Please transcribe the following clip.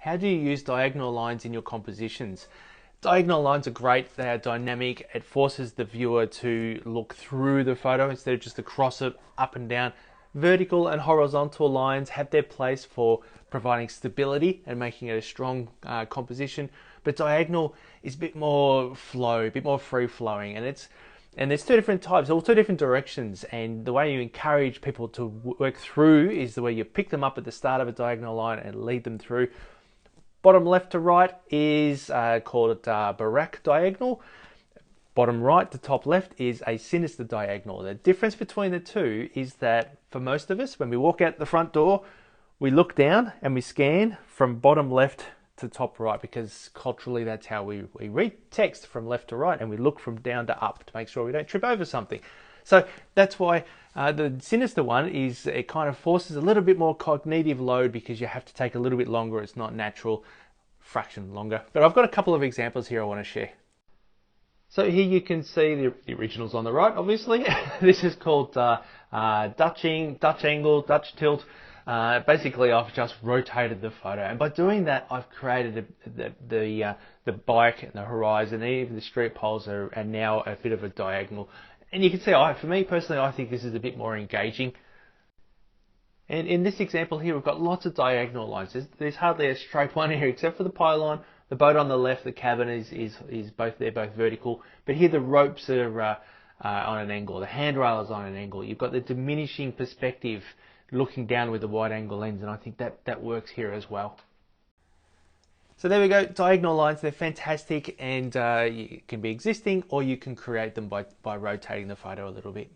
How do you use diagonal lines in your compositions? Diagonal lines are great, they are dynamic, it forces the viewer to look through the photo instead of just across it, up and down. Vertical and horizontal lines have their place for providing stability and making it a strong composition, but diagonal is a bit more flow, a bit more free flowing, and there's two different types, all two different directions, and the way you encourage people to work through is the way you pick them up at the start of a diagonal line and lead them through. Bottom left to right is called a Barak diagonal. Bottom right to top left is a sinister diagonal. The difference between the two is that for most of us, when we walk out the front door, we look down and we scan from bottom left to top right, because culturally that's how we read text, from left to right, and we look from down to up to make sure we don't trip over something. So that's why the sinister one is, it kind of forces a little bit more cognitive load because you have to take a little bit longer. It's not natural, fraction longer. But I've got a couple of examples here I want to share. So here you can see the originals on the right, obviously. This is called Dutch angle, Dutch tilt. Basically, I've just rotated the photo, and by doing that, I've created the bike and the horizon, and even the street poles are now a bit of a diagonal. And you can see, for me personally, I think this is a bit more engaging. And in this example here, we've got lots of diagonal lines. There's hardly a straight one here, except for the pylon. The boat on the left, the cabin is both vertical. But here the ropes are on an angle. The handrail is on an angle. You've got the diminishing perspective looking down with the wide angle lens, and I think that works here as well. So there we go, diagonal lines, they're fantastic, and you can be existing or you can create them by rotating the photo a little bit.